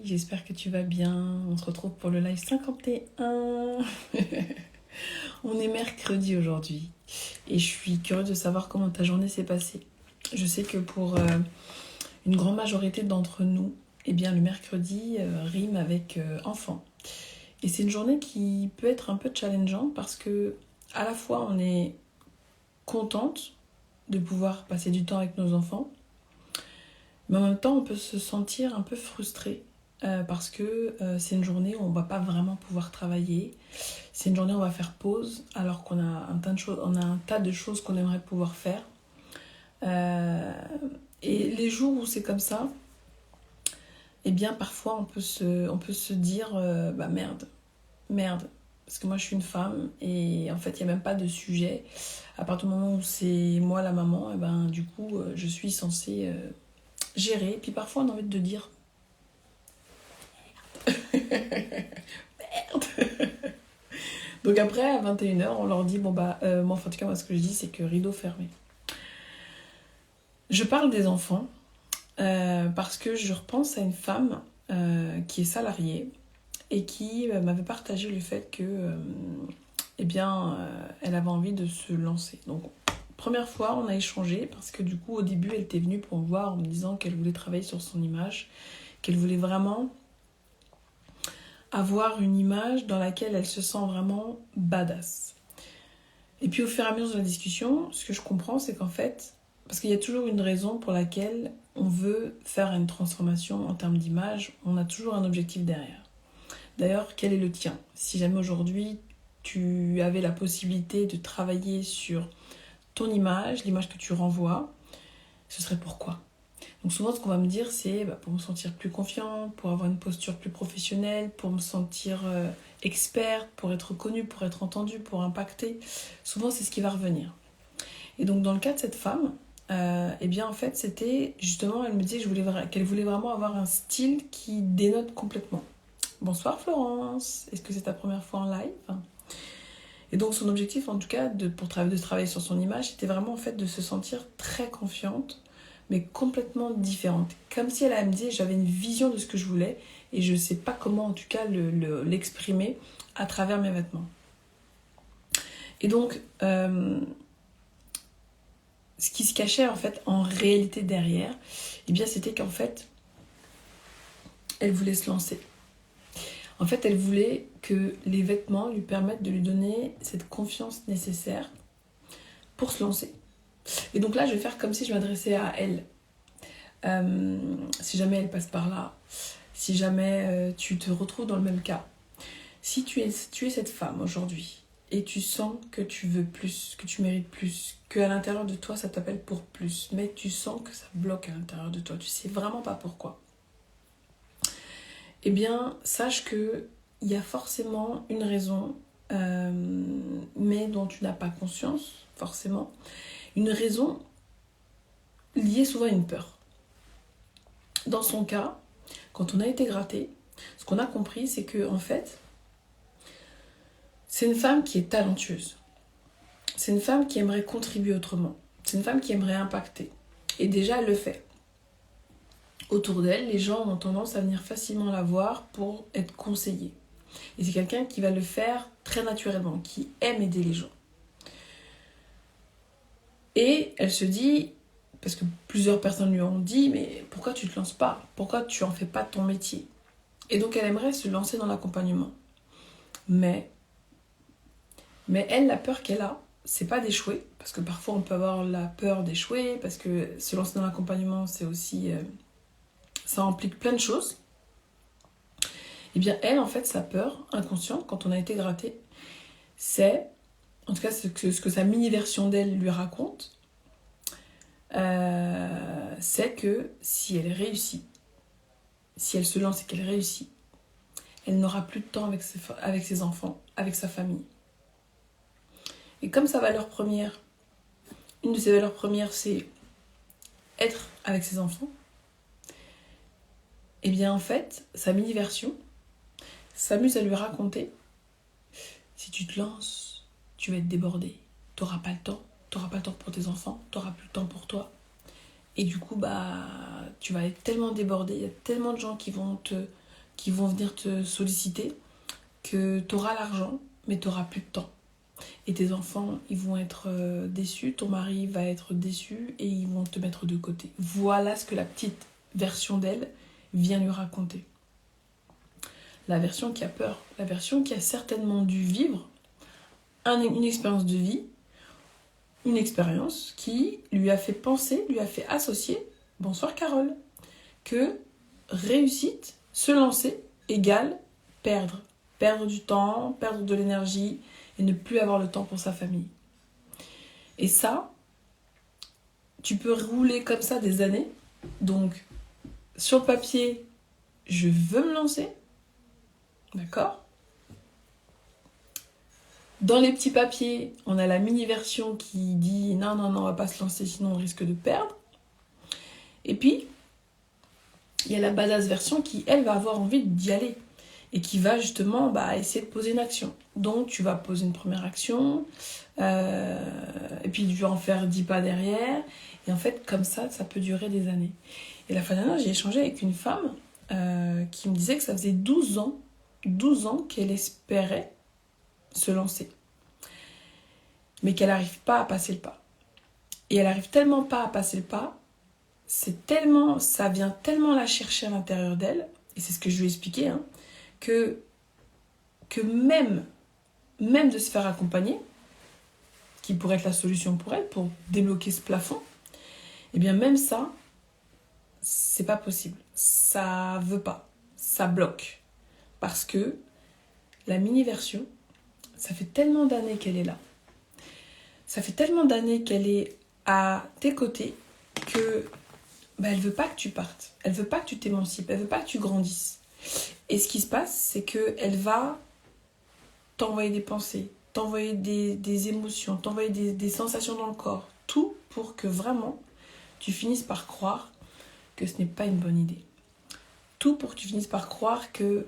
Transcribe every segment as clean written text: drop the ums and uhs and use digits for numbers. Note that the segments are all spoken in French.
J'espère que tu vas bien. On se retrouve pour le live 51. On est mercredi aujourd'hui et je suis curieuse de savoir comment ta journée s'est passée. Je sais que pour une grande majorité d'entre nous, eh bien, le mercredi rime avec enfant. Et c'est une journée qui peut être un peu challengeante parce que à la fois on est contente de pouvoir passer du temps avec nos enfants, mais en même temps on peut se sentir un peu frustré parce que c'est une journée où on ne va pas vraiment pouvoir travailler. C'est une journée où on va faire pause alors qu'on a un tas de choses qu'on aimerait pouvoir faire. Et les jours où c'est comme ça, eh bien parfois on peut se dire bah merde. Parce que moi je suis une femme et en fait il n'y a même pas de sujet. À partir du moment où c'est moi la maman, et ben, du coup je suis censée gérer. Et puis parfois on a envie de dire donc après, à 21h, on leur dit, bon bah, moi en tout cas, moi ce que je dis, c'est que rideau fermé. Je parle des enfants parce que je repense à une femme qui est salariée et qui m'avait partagé le fait que, eh bien, elle avait envie de se lancer. Donc, première fois, on a échangé parce que du coup, au début, elle était venue pour me voir en me disant qu'elle voulait travailler sur son image, qu'elle voulait vraiment avoir une image dans laquelle elle se sent vraiment badass. Et puis au fur et à mesure de la discussion, ce que je comprends, c'est qu'en fait, parce qu'il y a toujours une raison pour laquelle on veut faire une transformation en termes d'image, on a toujours un objectif derrière. D'ailleurs, quel est le tien? Si jamais aujourd'hui, tu avais la possibilité de travailler sur ton image, l'image que tu renvoies, ce serait pourquoi? Donc souvent, ce qu'on va me dire, c'est pour me sentir plus confiante, pour avoir une posture plus professionnelle, pour me sentir experte, pour être connue, pour être entendue, pour impacter. Souvent, c'est ce qui va revenir. Et donc, dans le cas de cette femme, eh bien, en fait, c'était justement, elle me disait qu'elle voulait vraiment avoir un style qui dénote complètement. Bonsoir Florence, est-ce que c'est ta première fois en live? Et donc, son objectif, en tout cas, de travailler sur son image, c'était vraiment en fait de se sentir très confiante, mais complètement différente. Comme si elle me disait, j'avais une vision de ce que je voulais et je ne sais pas comment en tout cas l'exprimer à travers mes vêtements. Et donc, ce qui se cachait en fait en réalité derrière, eh bien c'était qu'en fait, elle voulait se lancer. En fait, elle voulait que les vêtements lui permettent de lui donner cette confiance nécessaire pour se lancer. Et donc là, je vais faire comme si je m'adressais à elle. Si jamais elle passe par là, si jamais tu te retrouves dans le même cas, si tu es cette femme aujourd'hui et tu sens que tu veux plus, que tu mérites plus, qu'à l'intérieur de toi ça t'appelle pour plus, mais tu sens que ça bloque à l'intérieur de toi, tu sais vraiment pas pourquoi, eh bien sache que il y a forcément une raison, mais dont tu n'as pas conscience forcément, une raison liée souvent à une peur. Dans son cas, quand on a été gratté, ce qu'on a compris, c'est que en fait, c'est une femme qui est talentueuse. C'est une femme qui aimerait contribuer autrement. C'est une femme qui aimerait impacter. Et déjà, elle le fait. Autour d'elle, les gens ont tendance à venir facilement la voir pour être conseillés. Et c'est quelqu'un qui va le faire très naturellement, qui aime aider les gens. Et elle se dit, parce que plusieurs personnes lui ont dit, mais pourquoi tu ne te lances pas? Pourquoi tu en fais pas ton métier? Et donc elle aimerait se lancer dans l'accompagnement. Mais elle, la peur qu'elle a, c'est pas d'échouer, parce que parfois on peut avoir la peur d'échouer, parce que se lancer dans l'accompagnement, c'est aussi, ça implique plein de choses. Et bien elle, en fait, sa peur inconsciente, quand on a été gratté, c'est, en tout cas ce que sa mini-version d'elle lui raconte, c'est que si elle réussit, si elle se lance et qu'elle réussit, elle n'aura plus de temps avec ses enfants, avec sa famille. Et comme sa valeur première, une de ses valeurs premières, c'est être avec ses enfants, et bien en fait, sa mini-version s'amuse à lui raconter, si tu te lances, tu vas être débordé, t'auras pas le temps pour tes enfants, t'auras plus le temps pour toi. Et du coup, tu vas être tellement débordé, il y a tellement de gens qui vont venir te solliciter que tu auras l'argent, mais tu n'auras plus de temps. Et tes enfants, ils vont être déçus, ton mari va être déçu et ils vont te mettre de côté. Voilà ce que la petite version d'elle vient lui raconter. La version qui a peur, la version qui a certainement dû vivre une expérience de vie, une expérience qui lui a fait penser, lui a fait associer, bonsoir Carole, que réussite, se lancer, égale perdre. Perdre du temps, perdre de l'énergie et ne plus avoir le temps pour sa famille. Et ça, tu peux rouler comme ça des années. Donc, sur le papier, je veux me lancer. D'accord ? Dans les petits papiers, on a la mini-version qui dit non, on va pas se lancer, sinon on risque de perdre. Et puis, il y a la badass version qui, elle, va avoir envie d'y aller. Et qui va justement essayer de poser une action. Donc, tu vas poser une première action, et puis tu vas en faire 10 pas derrière. Et en fait, comme ça peut durer des années. Et la fois dernière, j'ai échangé avec une femme qui me disait que ça faisait 12 ans qu'elle espérait se lancer. Mais qu'elle n'arrive pas à passer le pas. Et elle n'arrive tellement pas à passer le pas, ça vient tellement la chercher à l'intérieur d'elle, et c'est ce que je lui ai expliqué, que même de se faire accompagner, qui pourrait être la solution pour elle, pour débloquer ce plafond, et bien même ça, c'est pas possible. Ça veut pas. Ça bloque. Parce que la mini-version, ça fait tellement d'années qu'elle est là. Ça fait tellement d'années qu'elle est à tes côtés que elle veut pas que tu partes. Elle veut pas que tu t'émancipes. Elle veut pas que tu grandisses. Et ce qui se passe, c'est qu'elle va t'envoyer des pensées, t'envoyer des émotions, t'envoyer des sensations dans le corps. Tout pour que vraiment, tu finisses par croire que ce n'est pas une bonne idée. Tout pour que tu finisses par croire que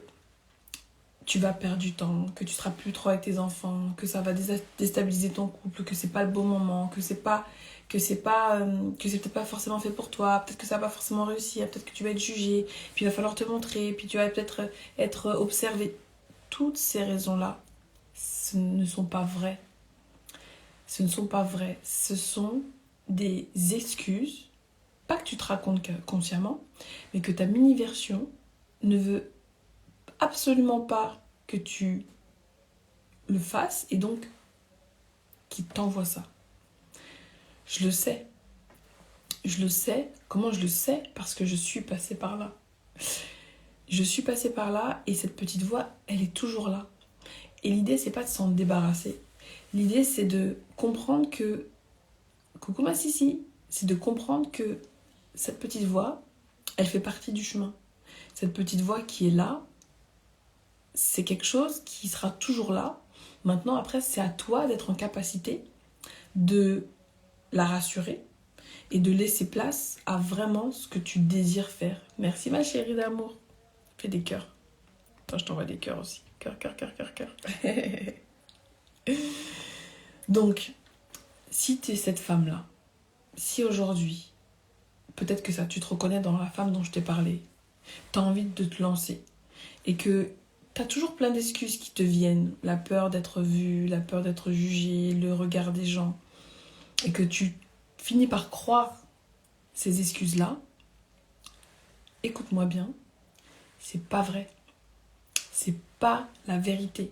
tu vas perdre du temps, que tu seras plus trop avec tes enfants, que ça va déstabiliser ton couple, que c'est pas le bon moment, que c'est peut-être pas forcément fait pour toi, peut-être que ça va pas forcément réussir, peut-être que tu vas être jugé, puis il va falloir te montrer, puis tu vas peut-être être observé. Toutes ces raisons-là, ce ne sont pas vraies. Ce ne sont pas vraies. Ce sont des excuses, pas que tu te racontes consciemment, mais que ta mini-version ne veut absolument pas que tu le fasses et donc qui t'envoie ça. Je le sais. Je le sais. Comment je le sais ? Parce que je suis passée par là. Je suis passée par là et cette petite voix, elle est toujours là. Et l'idée, c'est pas de s'en débarrasser. L'idée, c'est de comprendre que... Coucou ma Sissi. C'est de comprendre que cette petite voix, elle fait partie du chemin. Cette petite voix qui est là, c'est quelque chose qui sera toujours là. Maintenant, après, c'est à toi d'être en capacité de la rassurer et de laisser place à vraiment ce que tu désires faire. Merci ma chérie d'amour. Fais des cœurs. Attends, je t'envoie des cœurs aussi. Cœur. Donc, si tu es cette femme-là, si aujourd'hui, peut-être que tu te reconnais dans la femme dont je t'ai parlé, tu as envie de te lancer et que tu as toujours plein d'excuses qui te viennent, la peur d'être vue, la peur d'être jugée, le regard des gens, et que tu finis par croire ces excuses-là, écoute-moi bien, c'est pas vrai. C'est pas la vérité.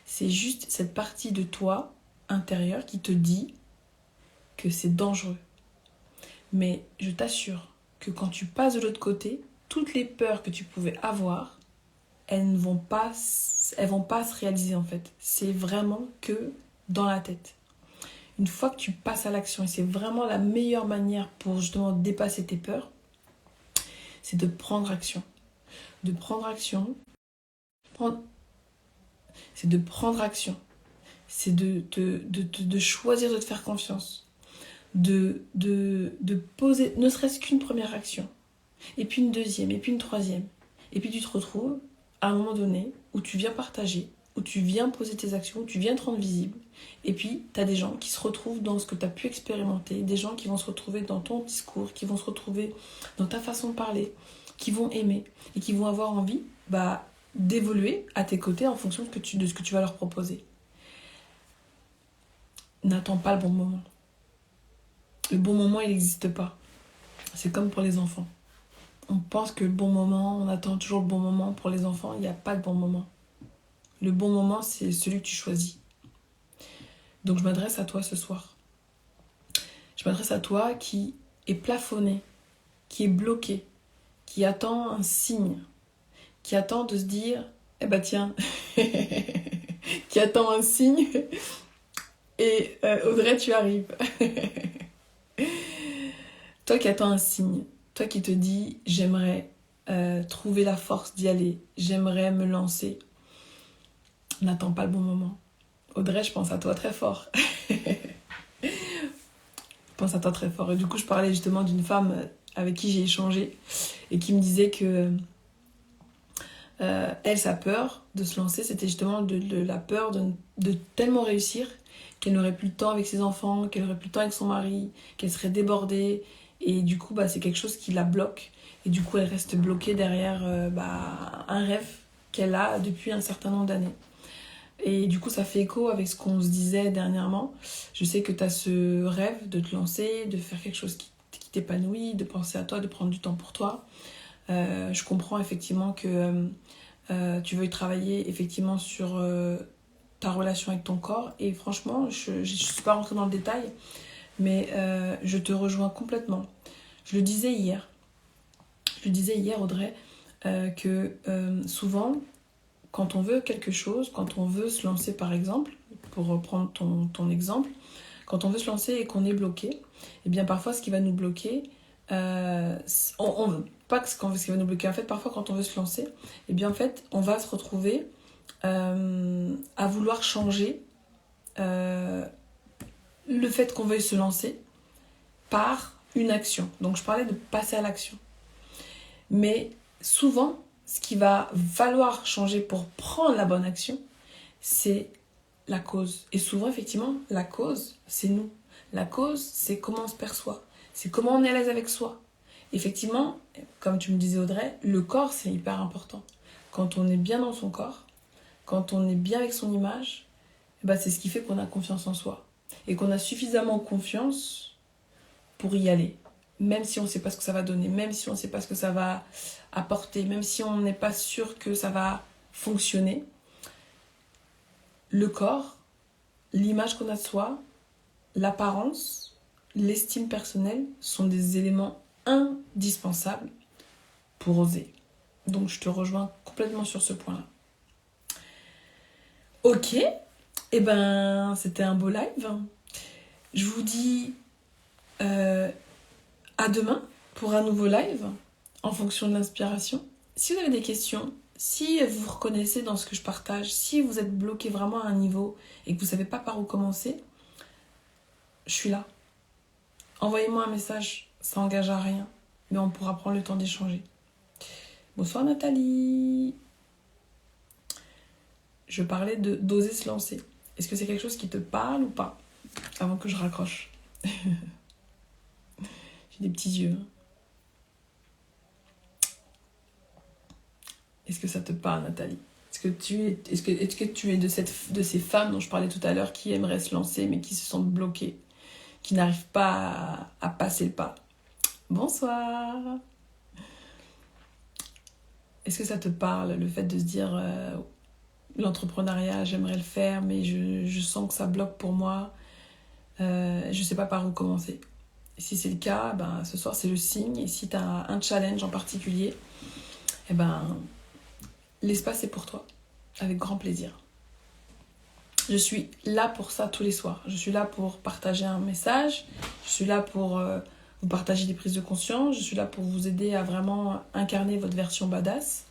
C'est juste cette partie de toi intérieure qui te dit que c'est dangereux. Mais je t'assure que quand tu passes de l'autre côté, toutes les peurs que tu pouvais avoir, elles vont pas se réaliser en fait. C'est vraiment que dans la tête. Une fois que tu passes à l'action, et c'est vraiment la meilleure manière pour justement dépasser tes peurs, c'est de prendre action. C'est de prendre action. C'est de choisir de te faire confiance. De poser ne serait-ce qu'une première action. Et puis une deuxième, et puis une troisième. Et puis tu te retrouves à un moment donné où tu viens partager où tu viens poser tes actions, où tu viens te rendre visible. Et puis, tu as des gens qui se retrouvent dans ce que tu as pu expérimenter, des gens qui vont se retrouver dans ton discours, qui vont se retrouver dans ta façon de parler, qui vont aimer et qui vont avoir envie d'évoluer à tes côtés en fonction de ce que tu vas leur proposer. N'attends pas le bon moment. Le bon moment, il n'existe pas. C'est comme pour les enfants. On pense que le bon moment, on attend toujours le bon moment. Pour les enfants, il n'y a pas de bon moment. Le bon moment, c'est celui que tu choisis. Donc je m'adresse à toi ce soir. Je m'adresse à toi qui est plafonné, qui est bloqué, qui attend un signe, qui attend de se dire, eh ben tiens, qui attend un signe, et Audrey, tu arrives. Toi qui attends un signe, toi qui te dis, j'aimerais trouver la force d'y aller, j'aimerais me lancer, n'attends pas le bon moment. Audrey, je pense à toi très fort. Je pense à toi très fort. Et du coup, je parlais justement d'une femme avec qui j'ai échangé et qui me disait que elle, sa peur de se lancer, c'était justement de la peur de tellement réussir qu'elle n'aurait plus le temps avec ses enfants, qu'elle n'aurait plus le temps avec son mari, qu'elle serait débordée. Et du coup, c'est quelque chose qui la bloque. Et du coup, elle reste bloquée derrière un rêve qu'elle a depuis un certain nombre d'années. Et du coup, ça fait écho avec ce qu'on se disait dernièrement. Je sais que tu as ce rêve de te lancer, de faire quelque chose qui t'épanouit, de penser à toi, de prendre du temps pour toi. Je comprends effectivement que tu veuilles travailler effectivement sur ta relation avec ton corps. Et franchement, je ne suis pas rentrée dans le détail, mais je te rejoins complètement. Je le disais hier, Audrey, que souvent, quand on veut quelque chose, quand on veut se lancer par exemple, pour reprendre ton exemple, quand on veut se lancer et qu'on est bloqué, eh bien parfois ce qui va nous bloquer, pas ce qui va nous bloquer, en fait parfois quand on veut se lancer, eh bien en fait on va se retrouver à vouloir changer le fait qu'on veuille se lancer par une action. Donc je parlais de passer à l'action. Mais souvent, ce qui va falloir changer pour prendre la bonne action, c'est la cause. Et souvent, effectivement, la cause, c'est nous. La cause, c'est comment on se perçoit. C'est comment on est à l'aise avec soi. Effectivement, comme tu me disais Audrey, le corps, c'est hyper important. Quand on est bien dans son corps, quand on est bien avec son image, c'est ce qui fait qu'on a confiance en soi. Et qu'on a suffisamment confiance pour y aller. Même si on ne sait pas ce que ça va donner, même si on ne sait pas ce que ça va apporter, même si on n'est pas sûr que ça va fonctionner, le corps, l'image qu'on a de soi, l'apparence, l'estime personnelle sont des éléments indispensables pour oser. Donc je te rejoins complètement sur ce point-là. Ok, c'était un beau live. Je vous dis à demain pour un nouveau live en fonction de l'inspiration. Si vous avez des questions, si vous vous reconnaissez dans ce que je partage, si vous êtes bloqué vraiment à un niveau et que vous ne savez pas par où commencer, je suis là. Envoyez-moi un message, ça n'engage à rien, mais on pourra prendre le temps d'échanger. Bonsoir Nathalie. Je parlais d'oser se lancer. Est-ce que c'est quelque chose qui te parle ou pas? Avant que je raccroche. J'ai des petits yeux. Est-ce que ça te parle, Nathalie? Est-ce que tu es de ces femmes dont je parlais tout à l'heure qui aimeraient se lancer mais qui se sentent bloquées, qui n'arrivent pas à passer le pas? Bonsoir. Est-ce que ça te parle, le fait de se dire l'entrepreneuriat, j'aimerais le faire, mais je sens que ça bloque pour moi, je ne sais pas par où commencer? Et si c'est le cas, ce soir c'est le signe. Et si tu as un challenge en particulier, l'espace est pour toi, avec grand plaisir. Je suis là pour ça tous les soirs. Je suis là pour partager un message. Je suis là pour vous partager des prises de conscience. Je suis là pour vous aider à vraiment incarner votre version badass.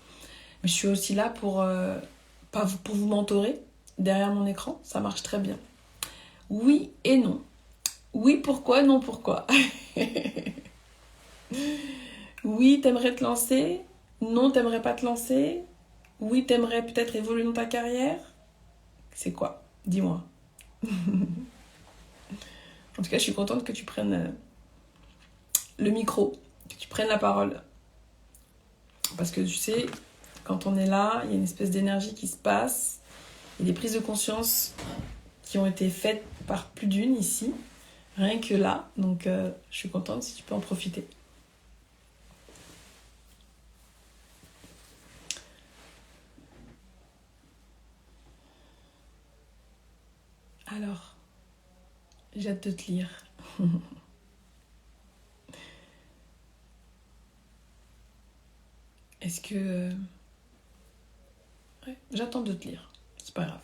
Mais je suis aussi là pour vous mentorer derrière mon écran. Ça marche très bien. Oui et non. Oui, pourquoi? Non, pourquoi? Oui, t'aimerais te lancer? Non, t'aimerais pas te lancer? Oui, t'aimerais peut-être évoluer dans ta carrière? C'est quoi? Dis-moi. En tout cas, je suis contente que tu prennes le micro, que tu prennes la parole. Parce que tu sais, quand on est là, il y a une espèce d'énergie qui se passe. Il y a des prises de conscience qui ont été faites par plus d'une ici. Rien que là. Donc, je suis contente si tu peux en profiter. Alors, j'ai hâte de te lire. Est-ce que... Ouais, j'attends de te lire. C'est pas grave.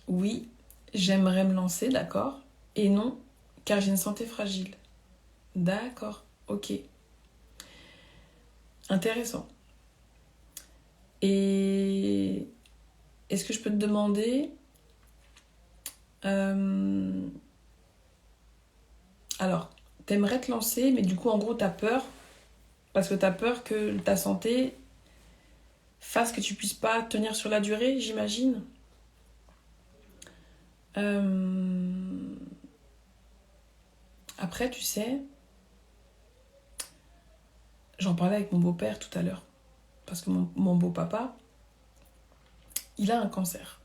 Oui, j'aimerais me lancer, d'accord. Et non, car j'ai une santé fragile. D'accord, ok. Intéressant. Et est-ce que je peux te demander... Alors, t'aimerais te lancer, mais du coup, en gros, t'as peur. Parce que t'as peur que ta santé fasse que tu puisses pas tenir sur la durée, j'imagine. Après, tu sais, j'en parlais avec mon beau-père tout à l'heure. Parce que mon beau-papa, il a un cancer.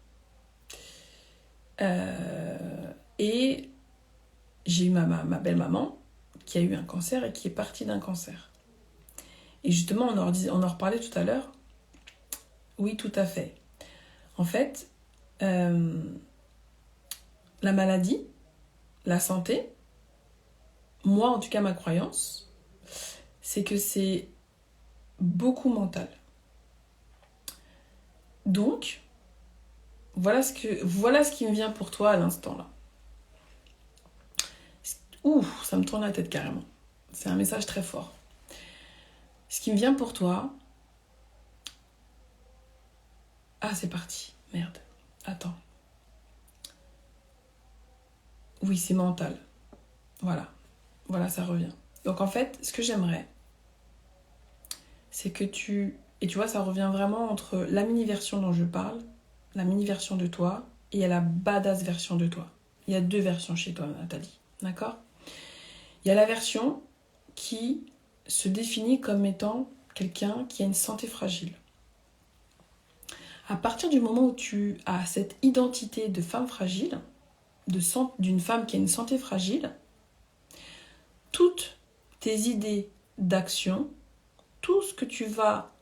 Et j'ai eu ma belle-maman qui a eu un cancer et qui est partie d'un cancer. Et justement, on en reparlait tout à l'heure. Oui, tout à fait. En fait, la maladie, la santé, moi en tout cas ma croyance, c'est que c'est beaucoup mental. Donc, voilà ce qui me vient pour toi à l'instant là. Ouh, ça me tourne la tête carrément. C'est un message très fort. Ce qui me vient pour toi... Ah, c'est parti. Merde. Attends. Oui, c'est mental. Voilà. Voilà, ça revient. Donc en fait, ce que j'aimerais, c'est que Et tu vois, ça revient vraiment entre la mini-version dont je parle, la mini-version de toi, et la badass version de toi. Il y a 2 versions chez toi, Nathalie. D'accord? Il y a la version qui se définit comme étant quelqu'un qui a une santé fragile. À partir du moment où tu as cette identité de femme fragile, d'une femme qui a une santé fragile, toutes tes idées d'action, tout ce que tu vas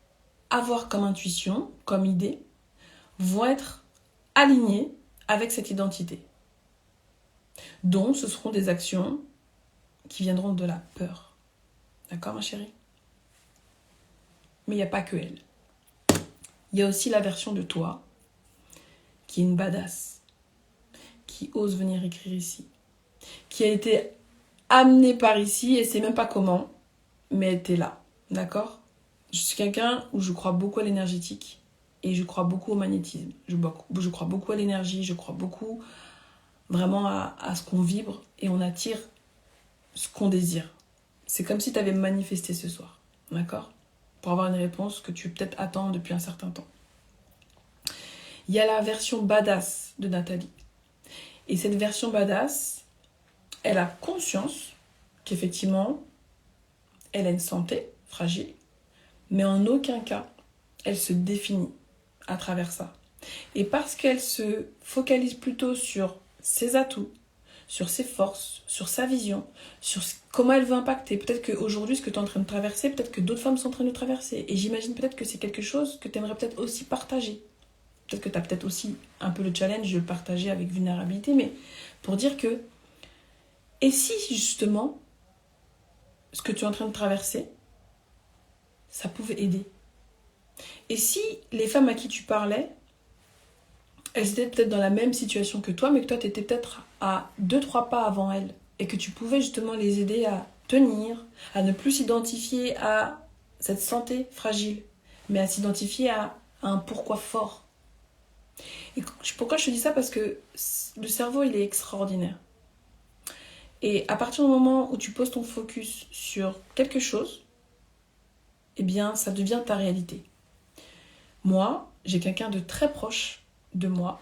avoir comme intuition, comme idée, vont être alignés avec cette identité. Donc, ce seront des actions qui viendront de la peur. D'accord, ma chérie? Mais il n'y a pas que elle. Il y a aussi la version de toi qui est une badass, qui ose venir écrire ici, qui a été amenée par ici et sait même pas comment, mais elle était là. D'accord? Je suis quelqu'un où je crois beaucoup à l'énergétique et je crois beaucoup au magnétisme. Je crois beaucoup à l'énergie, je crois beaucoup vraiment à ce qu'on vibre et on attire ce qu'on désire. C'est comme si tu avais manifesté ce soir, d'accord? Pour avoir une réponse que tu peut-être attends depuis un certain temps. Il y a la version badass de Nathalie. Et cette version badass, elle a conscience qu'effectivement, elle a une santé fragile, mais en aucun cas, elle se définit à travers ça. Et parce qu'elle se focalise plutôt sur ses atouts, sur ses forces, sur sa vision, sur comment elle veut impacter. Peut-être qu'aujourd'hui, ce que tu es en train de traverser, peut-être que d'autres femmes sont en train de traverser. Et j'imagine peut-être que c'est quelque chose que tu aimerais peut-être aussi partager. Peut-être que tu as peut-être aussi un peu le challenge de le partager avec vulnérabilité, mais pour dire que, et si justement, ce que tu es en train de traverser, ça pouvait aider. Et si les femmes à qui tu parlais, elles étaient peut-être dans la même situation que toi, mais que toi, tu étais peut-être à 2-3 pas avant elles, et que tu pouvais justement les aider à tenir, à ne plus s'identifier à cette santé fragile, mais à s'identifier à un pourquoi fort. Et pourquoi je te dis ça? Parce que le cerveau, il est extraordinaire. Et à partir du moment où tu poses ton focus sur quelque chose, eh bien, ça devient ta réalité. Moi, j'ai quelqu'un de très proche de moi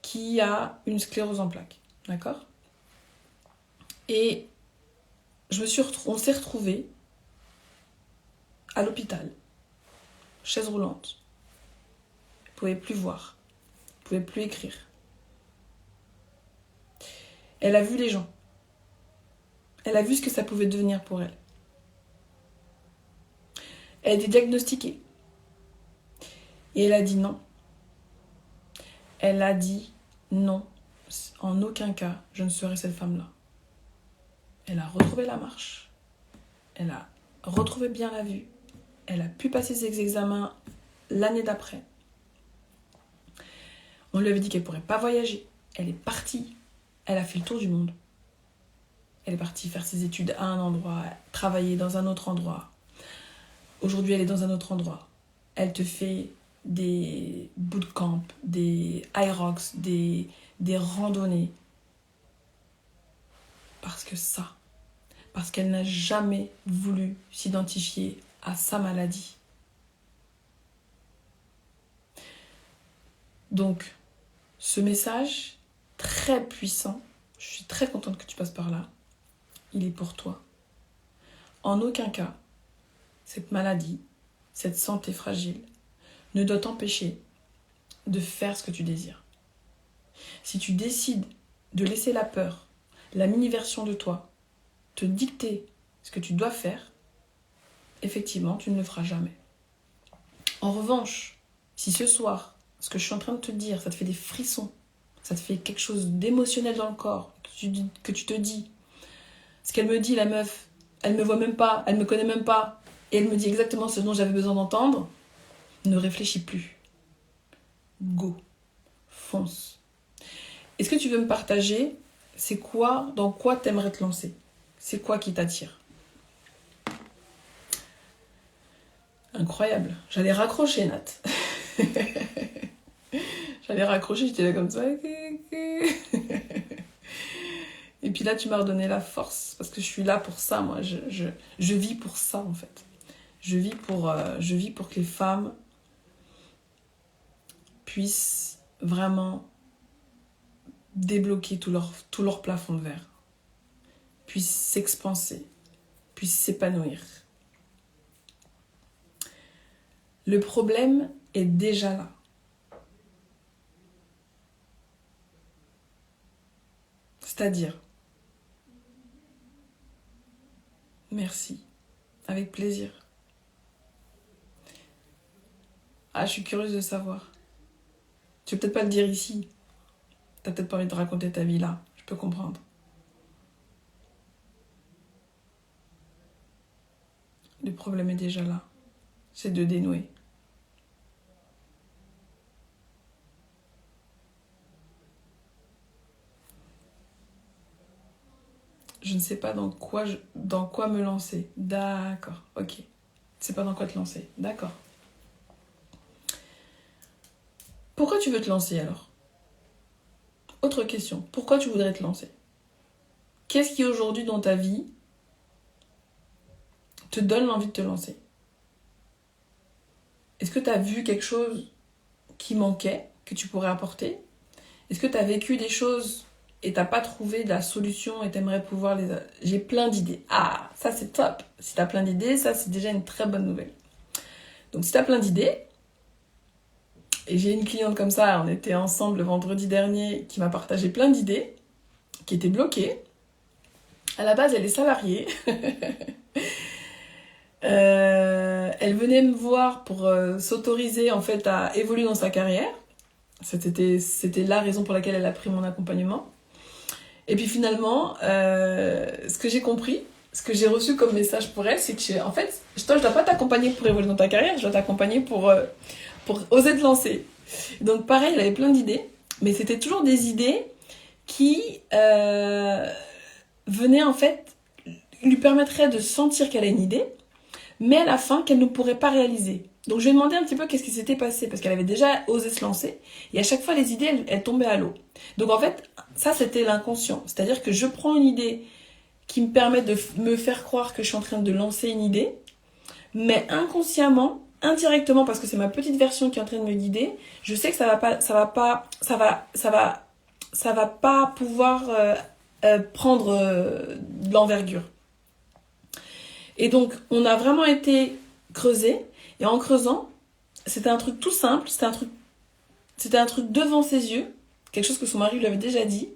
qui a une sclérose en plaques. D'accord? Et on s'est retrouvés à l'hôpital, chaise roulante. Elle ne pouvait plus voir, elle ne pouvait plus écrire. Elle a vu les gens. Elle a vu ce que ça pouvait devenir pour elle. Elle a été diagnostiquée. Et elle a dit non. Elle a dit non. En aucun cas, je ne serai cette femme-là. Elle a retrouvé la marche. Elle a retrouvé bien la vue. Elle a pu passer ses examens l'année d'après. On lui avait dit qu'elle ne pourrait pas voyager. Elle est partie. Elle a fait le tour du monde. Elle est partie faire ses études à un endroit, travailler dans un autre endroit. Aujourd'hui, elle est dans un autre endroit. Elle te fait des bootcamps, des IROX, des randonnées. Parce qu'elle n'a jamais voulu s'identifier à sa maladie. Donc, ce message très puissant, je suis très contente que tu passes par là, il est pour toi. En aucun cas, cette maladie, cette santé fragile, ne doit t'empêcher de faire ce que tu désires. Si tu décides de laisser la peur, la mini-version de toi, te dicter ce que tu dois faire, effectivement, tu ne le feras jamais. En revanche, si ce soir, ce que je suis en train de te dire, ça te fait des frissons, ça te fait quelque chose d'émotionnel dans le corps, que tu te dis, ce qu'elle me dit, la meuf, elle me voit même pas, elle me connaît même pas, et elle me dit exactement ce dont j'avais besoin d'entendre, ne réfléchis plus. Go. Fonce. Est-ce que tu veux me partager, c'est quoi, dans quoi t'aimerais te lancer? C'est quoi qui t'attire? Incroyable. J'allais raccrocher, Nat. J'allais raccrocher, j'étais là comme ça. Et puis là, tu m'as redonné la force, parce que je suis là pour ça, moi. Je vis pour ça, en fait. Je vis pour que les femmes puissent vraiment débloquer tout leur plafond de verre, puissent s'expanser, puissent s'épanouir. Le problème est déjà là. C'est-à-dire, merci, avec plaisir. Ah, je suis curieuse de savoir. Tu veux peut-être pas le dire ici. T'as peut-être pas envie de raconter ta vie là. Je peux comprendre. Le problème est déjà là. C'est de dénouer. Je ne sais pas dans quoi me lancer. D'accord, ok. Tu sais pas dans quoi te lancer. D'accord. Pourquoi tu veux te lancer alors? Autre question. Pourquoi tu voudrais te lancer? Qu'est-ce qui aujourd'hui dans ta vie te donne l'envie de te lancer? Est-ce que tu as vu quelque chose qui manquait, que tu pourrais apporter? Est-ce que tu as vécu des choses et t'as pas trouvé la solution et t'aimerais pouvoir les... J'ai plein d'idées. Ah, ça c'est top. Si t'as plein d'idées, ça c'est déjà une très bonne nouvelle. Donc si t'as plein d'idées, et j'ai une cliente comme ça, on était ensemble le vendredi dernier, qui m'a partagé plein d'idées, qui étaient bloquées. À la base, elle est salariée. Elle venait me voir pour s'autoriser en fait à évoluer dans sa carrière. C'était la raison pour laquelle elle a pris mon accompagnement. Et puis finalement, ce que j'ai compris, ce que j'ai reçu comme message pour elle, c'est que en fait, je dois pas t'accompagner pour évoluer dans ta carrière, je dois t'accompagner pour oser te lancer. Donc pareil, elle avait plein d'idées, mais c'était toujours des idées qui venaient en fait, lui permettraient de sentir qu'elle a une idée, mais à la fin qu'elle ne pourrait pas réaliser. Donc je lui ai demandé un petit peu qu'est-ce qui s'était passé, parce qu'elle avait déjà osé se lancer, et à chaque fois les idées, elles tombaient à l'eau. Donc en fait, ça c'était l'inconscient, c'est-à-dire que je prends une idée qui me permet de me faire croire que je suis en train de lancer une idée, mais inconsciemment, indirectement, parce que c'est ma petite version qui est en train de me guider, je sais que ça va pas pouvoir prendre de l'envergure. Et donc, on a vraiment été creusé, et en creusant, c'était un truc tout simple, c'était un truc devant ses yeux, quelque chose que son mari lui avait déjà dit,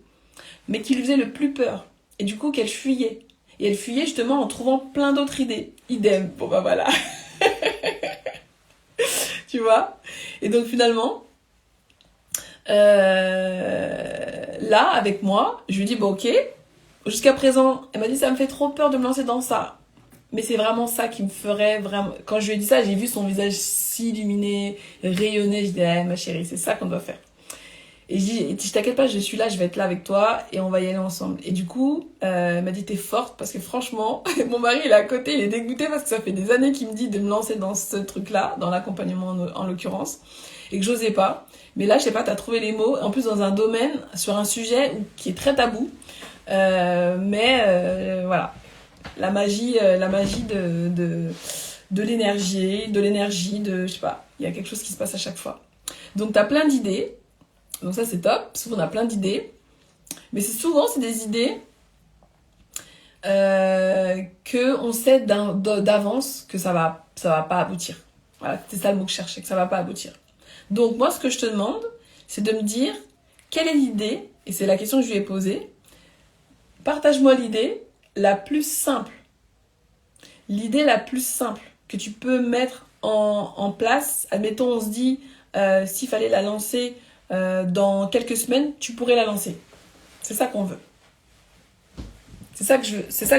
mais qui lui faisait le plus peur. Et du coup, qu'elle fuyait. Et elle fuyait justement en trouvant plein d'autres idées. Idem. Bon bah voilà. Tu vois. Et donc finalement, là, avec moi, je lui dis, bon ok, jusqu'à présent, elle m'a dit, ça me fait trop peur de me lancer dans ça. Mais c'est vraiment ça qui me ferait vraiment... Quand je lui ai dit ça, j'ai vu son visage s'illuminer, rayonner. Je dis, ah, ma chérie, c'est ça qu'on doit faire. Et je dis, je t'inquiète pas, je suis là, je vais être là avec toi et on va y aller ensemble. Et du coup, elle m'a dit, t'es forte parce que franchement, mon mari, il est à côté, il est dégoûté parce que ça fait des années qu'il me dit de me lancer dans ce truc-là, dans l'accompagnement en l'occurrence, et que j'osais pas. Mais là, je sais pas, t'as trouvé les mots, en plus dans un domaine, sur un sujet qui est très tabou. Voilà, la magie de l'énergie, je sais pas, il y a quelque chose qui se passe à chaque fois. Donc t'as plein d'idées. Donc ça c'est top, parce qu'on a plein d'idées. Mais souvent c'est des idées qu'on sait d'avance que ça va pas aboutir. Voilà, c'est ça le mot que je cherchais, que ça va pas aboutir. Donc moi ce que je te demande, c'est de me dire quelle est l'idée, et c'est la question que je lui ai posée. Partage-moi l'idée la plus simple. L'idée la plus simple que tu peux mettre en place. Admettons, on se dit, s'il fallait la lancer dans quelques semaines, tu pourrais la lancer. C'est ça qu'on veut. C'est ça que je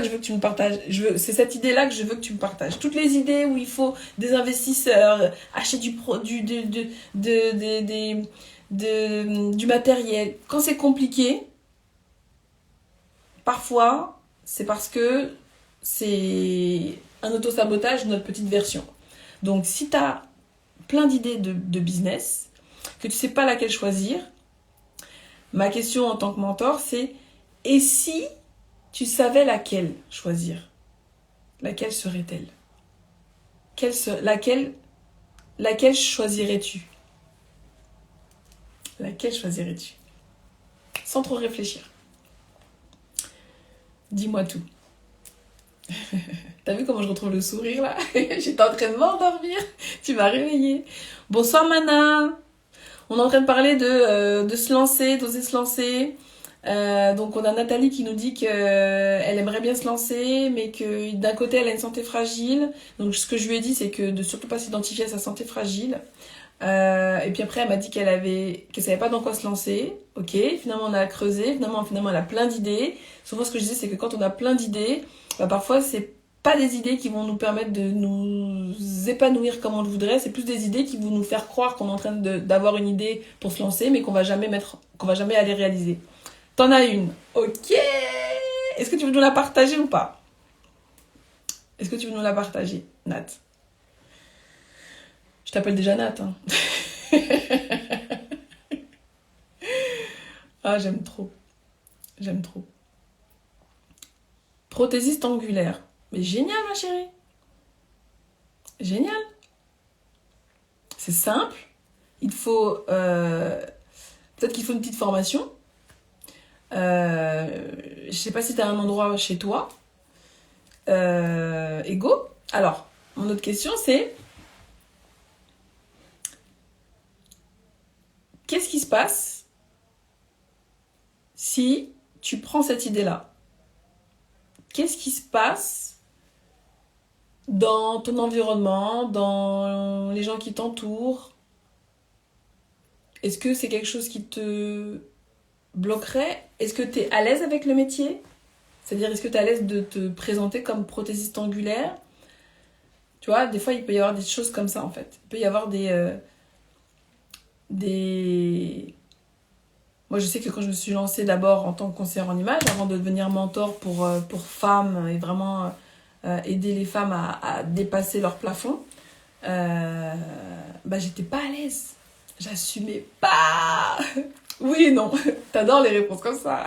veux que tu me partages. C'est cette idée-là que je veux que tu me partages. Toutes les idées où il faut des investisseurs, acheter du matériel. Quand c'est compliqué, parfois, c'est parce que c'est un autosabotage de notre petite version. Donc, si tu as plein d'idées de business, que tu ne sais pas laquelle choisir, ma question en tant que mentor, c'est et si tu savais laquelle choisir, laquelle serait-elle? Laquelle choisirais-tu? Laquelle choisirais-tu? Sans trop réfléchir. Dis-moi tout. T'as vu comment je retrouve le sourire là? J'étais en train de m'endormir. Tu m'as réveillée. Bonsoir Mana. On est en train de parler de se lancer, d'oser se lancer. Donc on a Nathalie qui nous dit qu'elle aimerait bien se lancer, mais que d'un côté elle a une santé fragile. Donc ce que je lui ai dit, c'est que de surtout pas s'identifier à sa santé fragile. Et puis après elle m'a dit qu'elle savait pas dans quoi se lancer. Ok, finalement on a creusé, finalement elle a plein d'idées. Souvent ce que je dis, c'est que quand on a plein d'idées, parfois c'est pas des idées qui vont nous permettre de nous épanouir comme on le voudrait, c'est plus des idées qui vont nous faire croire qu'on est en train d'avoir une idée pour se lancer, mais qu'on va jamais aller réaliser. T'en as une. Ok. Est-ce que tu veux nous la partager ou pas? Est-ce que tu veux nous la partager, Nat? Je t'appelle déjà Nat. Hein. Ah, j'aime trop. J'aime trop. Prothésiste angulaire. Mais génial, ma chérie. Génial. C'est simple. Il faut... peut-être qu'il faut une petite formation. Je sais pas si tu as un endroit chez toi. Et go. Alors, mon autre question, c'est... Qu'est-ce qui se passe si tu prends cette idée-là? Qu'est-ce qui se passe dans ton environnement, dans les gens qui t'entourent? Est-ce que c'est quelque chose qui te bloquerait? Est-ce que tu es à l'aise avec le métier? C'est-à-dire, est-ce que tu es à l'aise de te présenter comme prothésiste angulaire? Tu vois, des fois, il peut y avoir des choses comme ça, en fait. Il peut y avoir des... Moi, je sais que quand je me suis lancée d'abord en tant que conseillère en image, avant de devenir mentor pour femmes et vraiment aider les femmes à dépasser leur plafond, j'étais pas à l'aise. J'assumais pas. Oui et non. T'adores les réponses comme ça.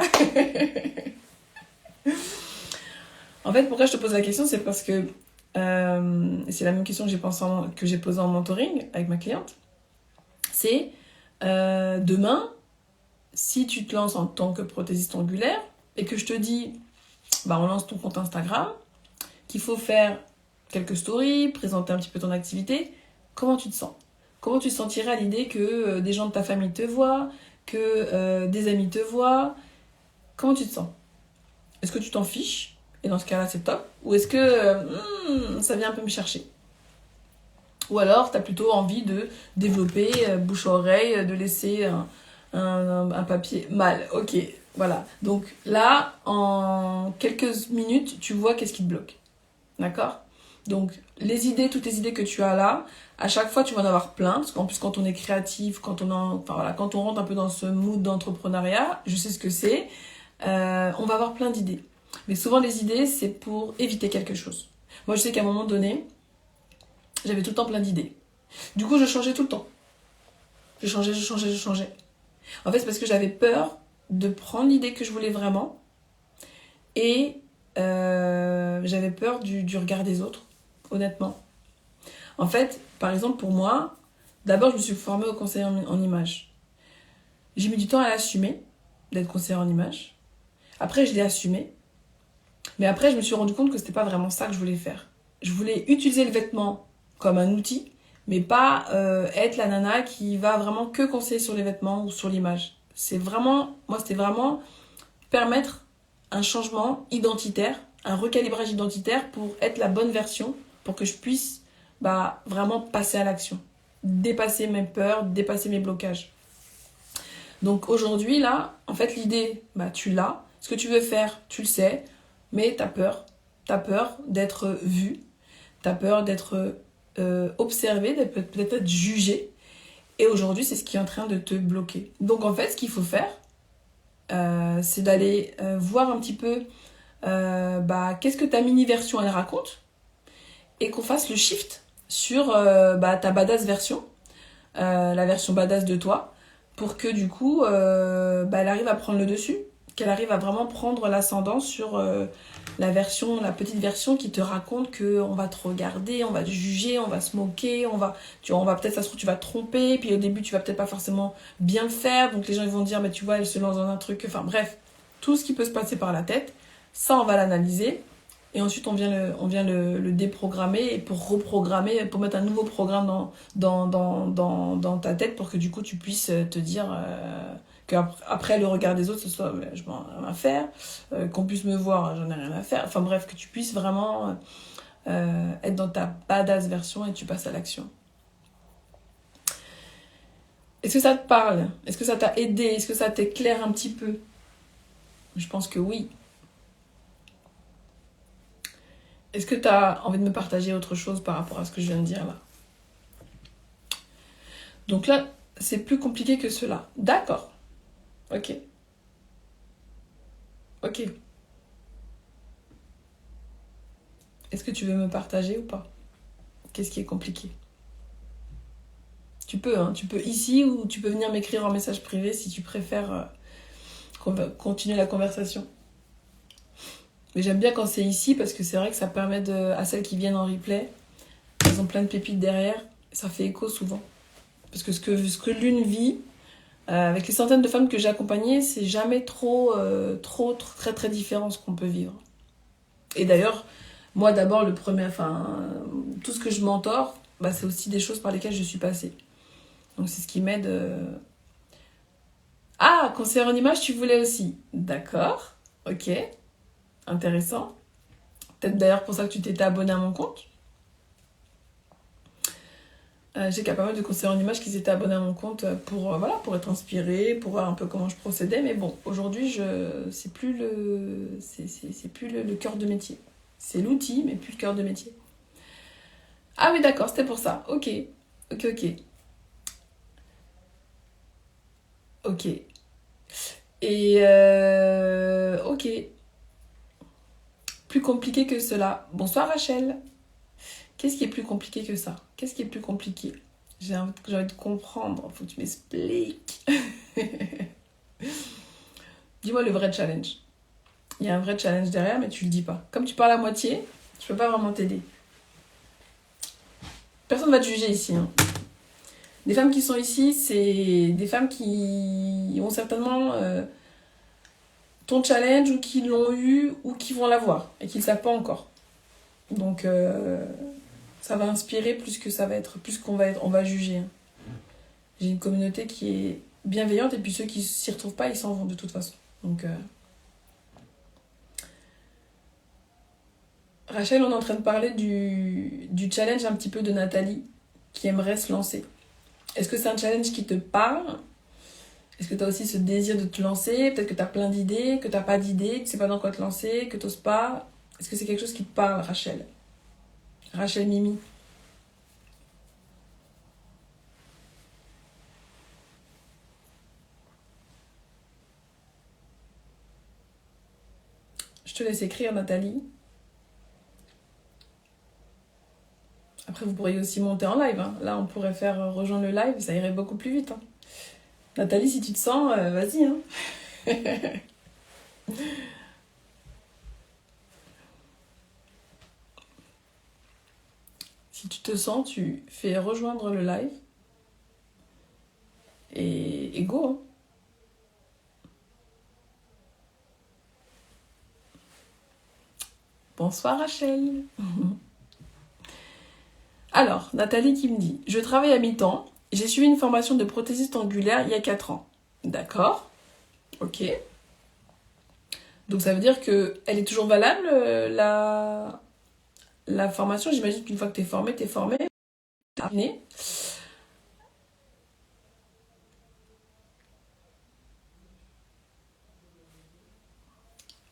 En fait, pourquoi je te pose la question, c'est parce que c'est la même question que que j'ai posée en mentoring avec ma cliente, c'est demain, si tu te lances en tant que prothésiste angulaire et que je te dis, bah, on lance ton compte Instagram, qu'il faut faire quelques stories, présenter un petit peu ton activité, comment tu te sens? Comment tu te sentirais à l'idée que des gens de ta famille te voient, que des amis te voient? Comment tu te sens? Est-ce que tu t'en fiches? Et dans ce cas-là, c'est top. Ou est-ce que ça vient un peu me chercher? Ou alors, tu as plutôt envie de développer bouche à oreille, de laisser un papier mal. Ok, voilà. Donc là, en quelques minutes, tu vois qu'est-ce qui te bloque. D'accord? Donc, toutes les idées que tu as là, à chaque fois, tu vas en avoir plein. Parce qu'en plus, quand on est créatif, quand on rentre un peu dans ce mood d'entrepreneuriat, je sais ce que c'est, on va avoir plein d'idées. Mais souvent, les idées, c'est pour éviter quelque chose. Moi, je sais qu'à un moment donné, j'avais tout le temps plein d'idées. Du coup, je changeais tout le temps. Je changeais. En fait, c'est parce que j'avais peur de prendre l'idée que je voulais vraiment et j'avais peur du regard des autres, honnêtement. En fait, par exemple, pour moi, d'abord, je me suis formée au conseiller en image. J'ai mis du temps à l'assumer, d'être conseillère en image. Après, je l'ai assumé. Mais après, je me suis rendu compte que c'était pas vraiment ça que je voulais faire. Je voulais utiliser le vêtement comme un outil, mais pas être la nana qui va vraiment que conseiller sur les vêtements ou sur l'image. C'était vraiment permettre un changement identitaire, un recalibrage identitaire pour être la bonne version, pour que je puisse vraiment passer à l'action, dépasser mes peurs, dépasser mes blocages. Donc aujourd'hui, là, en fait, l'idée, tu l'as. Ce que tu veux faire, tu le sais, mais t'as peur. T'as peur d'être vu, t'as peur d'être observé, peut-être être jugé. Et aujourd'hui, c'est ce qui est en train de te bloquer. Donc en fait, ce qu'il faut faire, c'est d'aller voir un petit peu qu'est-ce que ta mini-version elle raconte et qu'on fasse le shift sur ta badass version, la version badass de toi, pour que du coup, elle arrive à prendre le dessus, qu'elle arrive à vraiment prendre l'ascendant sur la petite version qui te raconte qu'on va te regarder, on va te juger, on va se moquer, on va peut-être, ça se trouve, tu vas te tromper, puis au début, tu vas peut-être pas forcément bien le faire, donc les gens ils vont dire, mais tu vois, elle se lance dans un truc, enfin bref, tout ce qui peut se passer par la tête, ça on va l'analyser, et ensuite on vient le déprogrammer, et pour reprogrammer, pour mettre un nouveau programme dans ta tête, pour que du coup tu puisses te dire qu'après le regard des autres, ce soit je m'en ai rien à faire, qu'on puisse me voir, j'en ai rien à faire, enfin bref, que tu puisses vraiment être dans ta badass version et tu passes à l'action. Est-ce que ça te parle? Est-ce que ça t'a aidé? Est-ce que ça t'éclaire un petit peu? Je pense que oui. Est-ce que tu as envie de me partager autre chose par rapport à ce que je viens de dire là? Donc là, c'est plus compliqué que cela. D'accord. Ok. Ok. Est-ce que tu veux me partager ou pas? Qu'est-ce qui est compliqué? Tu peux, hein. Tu peux ici ou tu peux venir m'écrire en message privé si tu préfères continuer la conversation. Mais j'aime bien quand c'est ici parce que c'est vrai que ça permet à celles qui viennent en replay, elles ont plein de pépites derrière, ça fait écho souvent. Parce que ce que l'une vit, avec les centaines de femmes que j'ai accompagnées, c'est jamais trop, très très différent ce qu'on peut vivre. Et d'ailleurs, moi d'abord, tout ce que je mentore, c'est aussi des choses par lesquelles je suis passée. Donc c'est ce qui m'aide. Ah, conseiller en image, tu voulais aussi. D'accord, ok, intéressant. Peut-être d'ailleurs pour ça que tu t'étais abonné à mon compte. J'ai qu'il y a pas mal de conseillers en images qui s'étaient abonnés à mon compte pour être inspirés, pour voir un peu comment je procédais. Mais bon, aujourd'hui, c'est plus le cœur de métier. C'est l'outil, mais plus le cœur de métier. Ah oui, d'accord, c'était pour ça. Ok. Ok. Et ok. Plus compliqué que cela. Bonsoir Rachel. Qu'est-ce qui est plus compliqué que ça? Qu'est-ce qui est plus compliqué? J'ai envie de comprendre. Faut que tu m'expliques. Dis-moi le vrai challenge. Il y a un vrai challenge derrière, mais tu le dis pas. Comme tu parles à moitié, je peux pas vraiment t'aider. Personne ne va te juger ici. Hein. Les femmes qui sont ici, c'est des femmes qui ont certainement ton challenge ou qui l'ont eu ou qui vont l'avoir et qui ne le savent pas encore. Donc, ça va inspirer plus que ça va être, plus on va juger. Hein. J'ai une communauté qui est bienveillante et puis ceux qui s'y retrouvent pas, ils s'en vont de toute façon. Donc, Rachel, on est en train de parler du challenge un petit peu de Nathalie qui aimerait se lancer. Est-ce que c'est un challenge qui te parle? Est-ce que tu as aussi ce désir de te lancer? Peut-être que tu as plein d'idées, que tu n'as pas d'idées, que tu sais pas dans quoi te lancer, que tu n'oses pas. Est-ce que c'est quelque chose qui te parle, Rachel? Rachel Mimi. Je te laisse écrire, Nathalie. Après, vous pourriez aussi monter en live. Hein. Là, on pourrait faire rejoindre le live, ça irait beaucoup plus vite. Hein. Nathalie, si tu te sens, vas-y. Hein. Si tu te sens, tu fais rejoindre le live. Et go. Hein. Bonsoir, Rachel. Alors, Nathalie qui me dit, je travaille à mi-temps, j'ai suivi une formation de prothésiste angulaire il y a 4 ans. D'accord. Ok. Donc ça veut dire que elle est toujours valable, la formation. J'imagine qu'une fois que t'es formé, t'es formé. Terminé.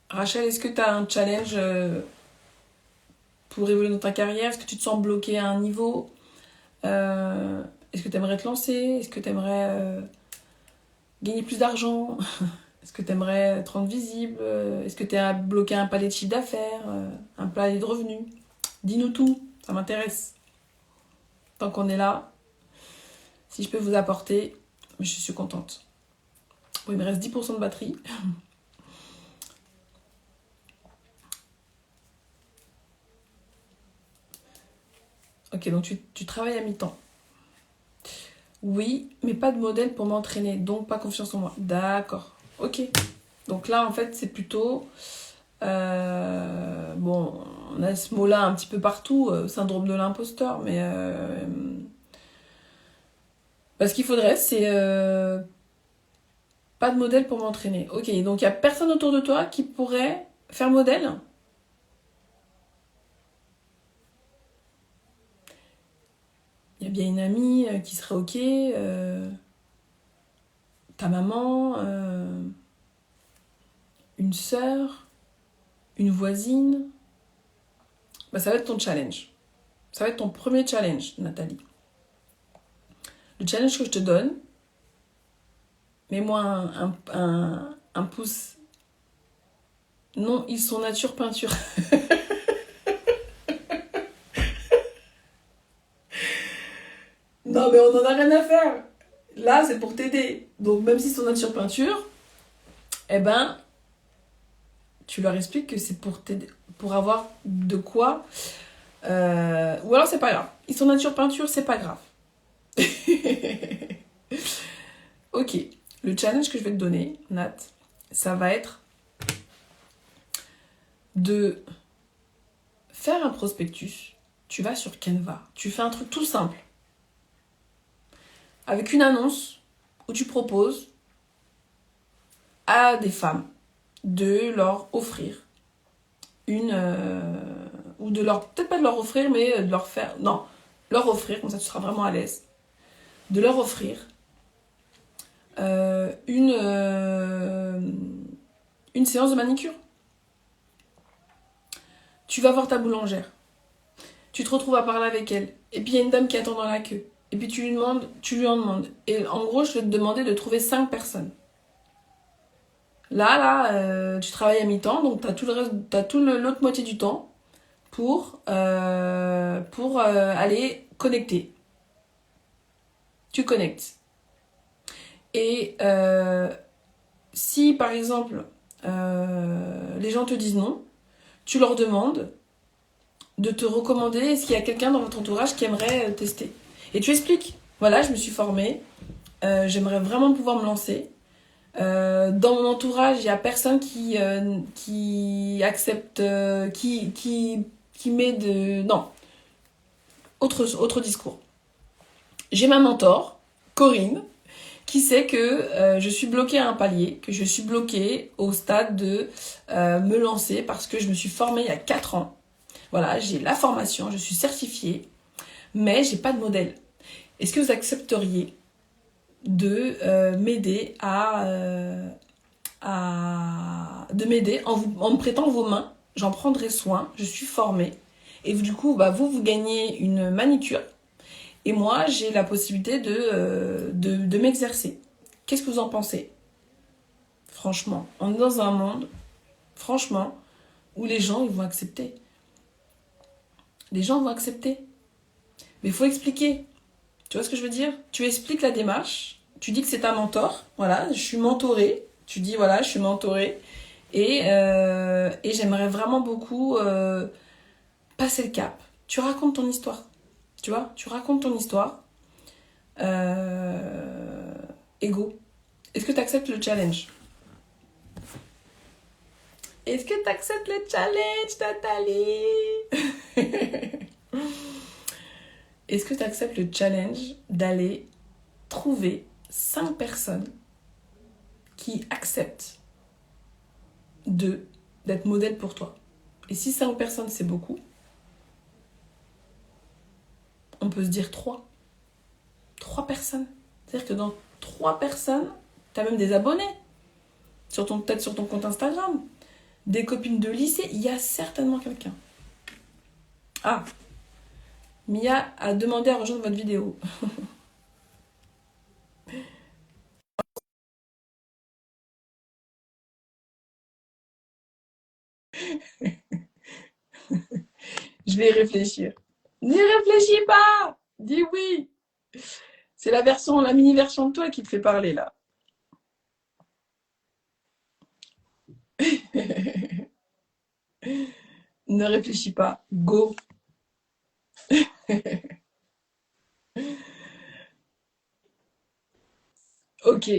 Rachel, est-ce que tu as un challenge pour évoluer dans ta carrière? Est-ce que tu te sens bloqué à un niveau? Est-ce que tu aimerais te lancer? Est-ce que tu aimerais gagner plus d'argent? Est-ce que tu aimerais te rendre visible? Est-ce que tu es bloqué à un palier de chiffre d'affaires? Un palier de revenus? Dis-nous tout, ça m'intéresse. Tant qu'on est là, si je peux vous apporter, je suis contente. Bon, il me reste 10% de batterie. Ok, donc tu travailles à mi-temps. Oui, mais pas de modèle pour m'entraîner, donc pas confiance en moi. D'accord, ok. Donc là, en fait, c'est plutôt... bon, on a ce mot-là un petit peu partout, syndrome de l'imposteur, mais... ce qu'il faudrait, c'est pas de modèle pour m'entraîner. Ok, donc il n'y a personne autour de toi qui pourrait faire modèle? Il y a bien une amie qui serait ok, ta maman, une sœur, une voisine. Ça va être ton challenge. Ça va être ton premier challenge, Nathalie. Le challenge que je te donne, mets-moi un pouce. Non, ils sont nature peinture. Non, mais on en a rien à faire. Là, c'est pour t'aider. Donc, même s'ils sont nature peinture, eh ben, tu leur expliques que c'est pour t'aider, pour avoir de quoi. Ou alors, c'est pas grave. Ils sont nature peinture, c'est pas grave. Ok. Le challenge que je vais te donner, Nat, ça va être de faire un prospectus. Tu vas sur Canva. Tu fais un truc tout simple. Avec une annonce où tu proposes à des femmes de leur offrir une... ou de leur... Peut-être pas de leur offrir, mais de leur faire... Non, leur offrir, comme ça tu seras vraiment à l'aise. De leur offrir une séance de manicure. Tu vas voir ta boulangère. Tu te retrouves à parler avec elle. Et puis il y a une dame qui attend dans la queue. Et puis tu lui en demandes. Et en gros, je vais te demander de trouver 5 personnes. Là, tu travailles à mi-temps, donc tu as tout le reste, l'autre moitié du temps pour aller connecter. Tu connectes. Et si, par exemple, les gens te disent non, tu leur demandes de te recommander, est-ce qu'il y a quelqu'un dans votre entourage qui aimerait tester. Et tu expliques, voilà, je me suis formée, j'aimerais vraiment pouvoir me lancer. Dans mon entourage, il y a personne qui accepte, qui met de... Non, autre discours. J'ai ma mentor, Corinne, qui sait que je suis bloquée à un palier, que je suis bloquée au stade de me lancer parce que je me suis formée il y a 4 ans. Voilà, j'ai la formation, je suis certifiée, mais j'ai pas de modèle. Est-ce que vous accepteriez de m'aider de m'aider en me prêtant vos mains? J'en prendrai soin, je suis formée. Et du coup, bah, vous gagnez une manicure. Et moi, j'ai la possibilité de m'exercer. Qu'est-ce que vous en pensez? Franchement, on est dans un monde, franchement, où les gens ils vont accepter. Les gens vont accepter. Mais il faut expliquer. Tu vois ce que je veux dire? Tu expliques la démarche, tu dis que c'est un mentor, voilà, je suis mentorée, tu dis voilà, je suis mentorée, et j'aimerais vraiment beaucoup passer le cap. Tu racontes ton histoire, tu vois, tu racontes ton histoire. Euh, Ego. Est-ce que tu acceptes le challenge? Est-ce que tu acceptes le challenge, Nathalie? Est-ce que tu acceptes le challenge d'aller trouver 5 personnes qui acceptent d'être modèle pour toi? Et si 5 personnes c'est beaucoup, on peut se dire 3. 3 personnes. C'est-à-dire que dans 3 personnes, tu as même des abonnés. Peut-être sur ton compte Instagram. Des copines de lycée, il y a certainement quelqu'un. Ah, Mia a demandé à rejoindre votre vidéo. Je vais y réfléchir. N'y réfléchis pas! Dis oui! C'est la mini-version de toi qui te fait parler là. Ne réfléchis pas. Go! Ok.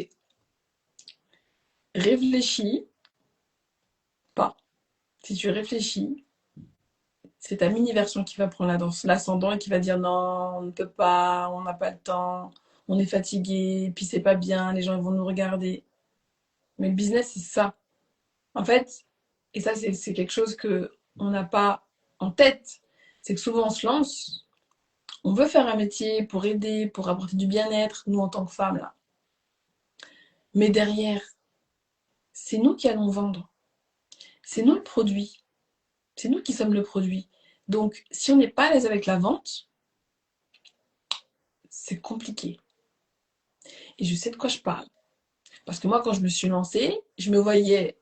Réfléchis pas. Si tu réfléchis, c'est ta mini-version qui va prendre l'ascendant et qui va dire non, on ne peut pas, on n'a pas le temps, on est fatigué, puis c'est pas bien, les gens ils vont nous regarder. Mais le business, c'est ça. En fait, et ça, c'est quelque chose que on n'a pas en tête. C'est que souvent, on se lance, on veut faire un métier pour aider, pour apporter du bien-être, nous en tant que femmes, là. Mais derrière, c'est nous qui allons vendre. C'est nous le produit. C'est nous qui sommes le produit. Donc, si on n'est pas à l'aise avec la vente, c'est compliqué. Et je sais de quoi je parle. Parce que moi, quand je me suis lancée, je me voyais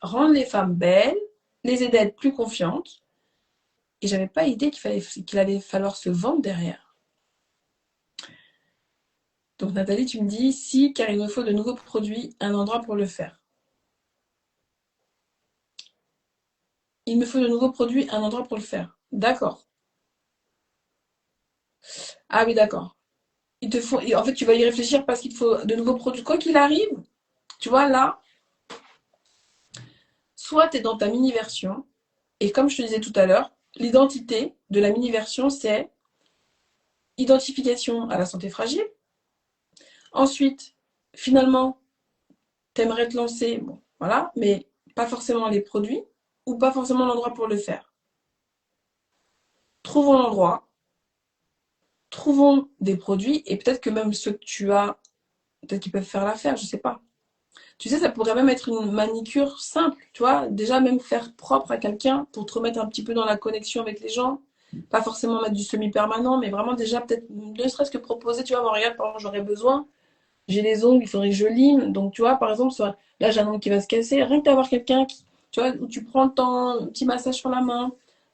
rendre les femmes belles, les aider à être plus confiantes. Et j'avais pas idée qu'il allait falloir se vendre derrière. Donc Nathalie, tu me dis, si, car il me faut de nouveaux produits, un endroit pour le faire. Il me faut de nouveaux produits, un endroit pour le faire. D'accord. Ah oui, d'accord. En fait, tu vas y réfléchir parce qu'il te faut de nouveaux produits. Quoi qu'il arrive, tu vois, là, soit tu es dans ta mini-version, et comme je te disais tout à l'heure, l'identité de la mini-version, c'est identification à la santé fragile. Ensuite, finalement, tu aimerais te lancer, bon, voilà, mais pas forcément les produits ou pas forcément l'endroit pour le faire. Trouvons l'endroit, trouvons des produits et peut-être que même ceux que tu as, peut-être qu'ils peuvent faire l'affaire, je sais pas. Tu sais, ça pourrait même être une manicure simple, tu vois, déjà même faire propre à quelqu'un pour te remettre un petit peu dans la connexion avec les gens. Pas forcément mettre du semi-permanent, mais vraiment déjà peut-être, ne serait-ce que proposer, tu vois, moi, regarde, par exemple, j'aurais besoin, j'ai les ongles, il faudrait que je lime. Donc, tu vois, par exemple, là, j'ai un ongle qui va se casser. Rien que d'avoir quelqu'un qui, tu vois, où tu prends le temps, un petit massage sur la main,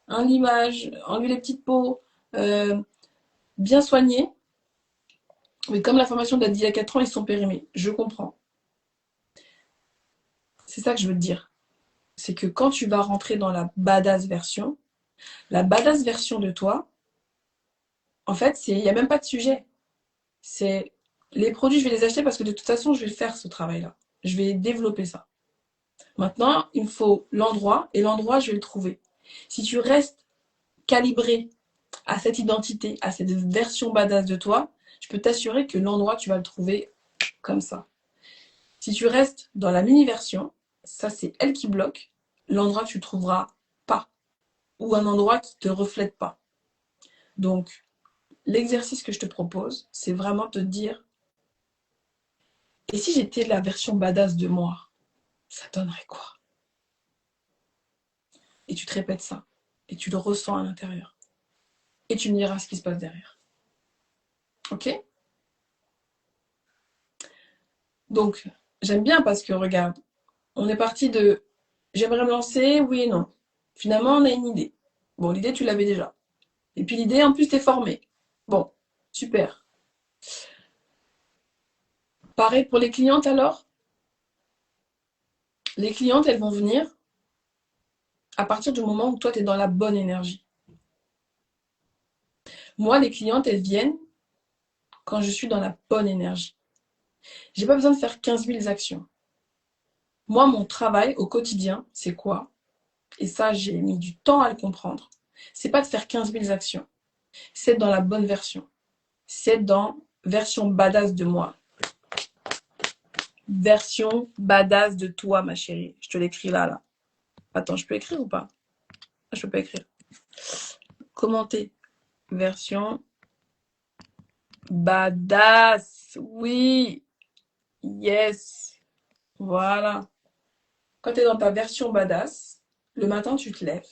un limage, enlever les petites peaux, euh, bien soigné. Mais comme la formation date d'il y a 4 ans, ils sont périmés. Je comprends. C'est ça que je veux te dire. C'est que quand tu vas rentrer dans la badass version, La badass version de toi, en fait, il n'y a même pas de sujet. C'est les produits, je vais les acheter parce que de toute façon, je vais faire ce travail-là. Je vais développer ça. Maintenant, il me faut l'endroit et l'endroit, je vais le trouver. Si tu restes calibré à cette identité, à cette version badass de toi, je peux t'assurer que l'endroit, tu vas le trouver comme ça. Si tu restes dans la mini-version, ça c'est elle qui bloque, l'endroit tu ne trouveras pas, ou un endroit qui ne te reflète pas. Donc, l'exercice que je te propose, c'est vraiment de te dire, et si j'étais la version badass de moi, ça donnerait quoi? Et tu te répètes ça, et tu le ressens à l'intérieur. Et tu me diras ce qui se passe derrière. Ok? Donc, j'aime bien parce que, regarde, on est parti de j'aimerais me lancer, oui et non. Finalement, on a une idée. Bon, l'idée, tu l'avais déjà. Et puis l'idée, en plus, t'es formé. Bon, super. Pareil pour les clientes alors. Les clientes, elles vont venir à partir du moment où toi, tu es dans la bonne énergie. Moi, les clientes, elles viennent quand je suis dans la bonne énergie. J'ai pas besoin de faire 15 000 actions. Moi, mon travail au quotidien, c'est quoi? Et ça, j'ai mis du temps à le comprendre. C'est pas de faire 15 000 actions. C'est dans la bonne version. C'est dans version badass de moi. Version badass de toi, ma chérie. Je te l'écris là. Attends, je peux écrire ou pas? Je peux pas écrire. Commenter. Version badass. Oui. Yes. Voilà. Quand tu es dans ta version badass, le matin, tu te lèves.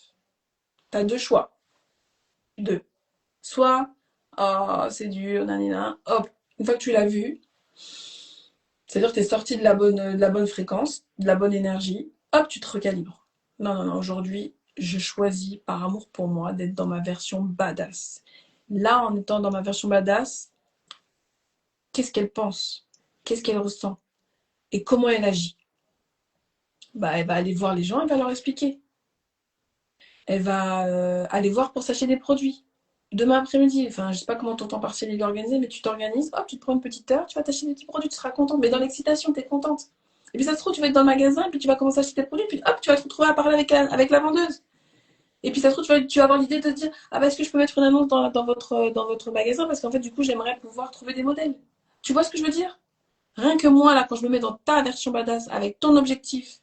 Tu as deux choix. Deux. Soit, oh, c'est dur, nanina. Hop, une fois que tu l'as vu, c'est-à-dire que tu es sorti de la bonne fréquence, de la bonne énergie, hop, tu te recalibres. Non, non, non, aujourd'hui, je choisis par amour pour moi d'être dans ma version badass. Là, en étant dans ma version badass, qu'est-ce qu'elle pense? Qu'est-ce qu'elle ressent? Et comment elle agit? Bah, elle va aller voir les gens, elle va leur expliquer. Elle va aller voir pour s'acheter des produits. Demain après-midi, enfin, je sais pas comment ton temps partiel est organisé, mais tu t'organises, hop, tu te prends une petite heure, tu vas t'acheter des petits produits, tu seras contente. Mais dans l'excitation, tu es contente. Et puis ça se trouve, tu vas être dans le magasin, et puis tu vas commencer à acheter tes produits, puis hop, tu vas te retrouver à parler avec la vendeuse. Et puis ça se trouve, tu vas avoir l'idée de te dire, ah bah est-ce que je peux mettre une annonce dans votre magasin, parce qu'en fait, du coup, j'aimerais pouvoir trouver des modèles. Tu vois ce que je veux dire? Rien que moi, là, quand je me mets dans ta version badass, avec ton objectif,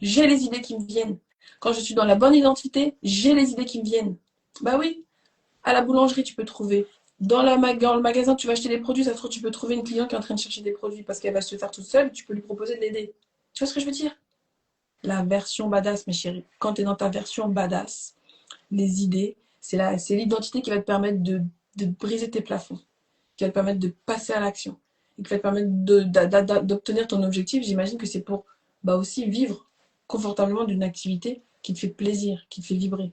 j'ai les idées qui me viennent. Quand je suis dans la bonne identité, j'ai les idées qui me viennent. Bah oui, à la boulangerie, tu peux trouver. Dans le magasin, tu vas acheter des produits, ça se trouve, tu peux trouver une cliente qui est en train de chercher des produits parce qu'elle va se faire toute seule, tu peux lui proposer de l'aider. Tu vois ce que je veux dire? La version badass, mes chéris. Quand tu es dans ta version badass, les idées, c'est l'identité qui va te permettre de briser tes plafonds, qui va te permettre de passer à l'action, et qui va te permettre d'obtenir ton objectif. J'imagine que c'est pour bah, aussi vivre confortablement d'une activité qui te fait plaisir, qui te fait vibrer,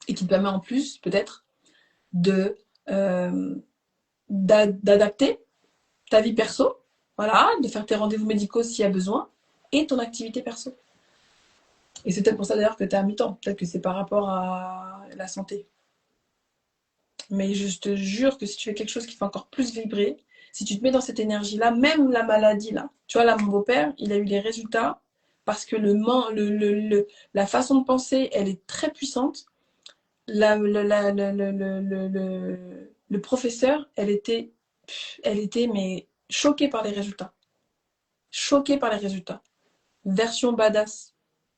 et qui te permet en plus, peut-être, de euh, d'adapter ta vie perso, voilà, de faire tes rendez-vous médicaux s'il y a besoin, et ton activité perso. Et c'est peut-être pour ça d'ailleurs que tu es à mi-temps, peut-être que c'est par rapport à la santé. Mais je te jure que si tu fais quelque chose qui fait encore plus vibrer, si tu te mets dans cette énergie-là, même la maladie, là, tu vois, là, mon beau-père, il a eu des résultats parce que la façon de penser, elle est très puissante. Le professeur, elle était mais choquée par les résultats. Choquée par les résultats. Version badass.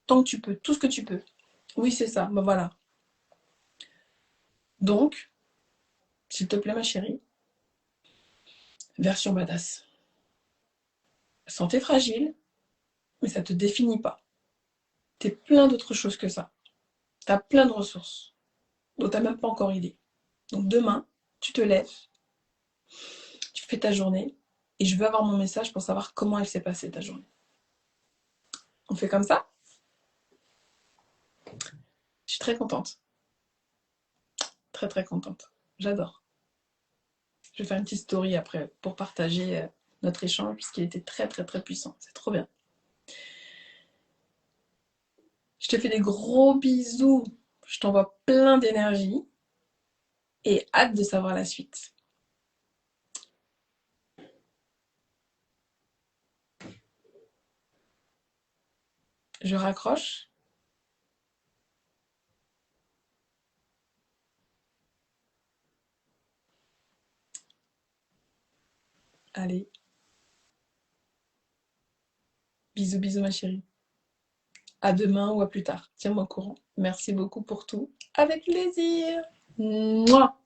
Tant que tu peux, tout ce que tu peux. Oui, c'est ça. Ben voilà. Donc, s'il te plaît, ma chérie, version badass. Santé fragile, mais ça ne te définit pas. T'es plein d'autres choses que ça. T'as plein de ressources dont t'as même pas encore idée. Donc demain, tu te lèves, tu fais ta journée, et je veux avoir mon message pour savoir comment elle s'est passée ta journée. On fait comme ça? Je suis très contente. Très très contente. J'adore. Je vais faire une petite story après pour partager notre échange puisqu'il était très très très puissant. C'est trop bien. Je te fais des gros bisous. Je t'envoie plein d'énergie et hâte de savoir la suite. Je raccroche. Allez, bisous, bisous ma chérie. À demain ou à plus tard. Tiens-moi au courant. Merci beaucoup pour tout. Avec plaisir. Mouah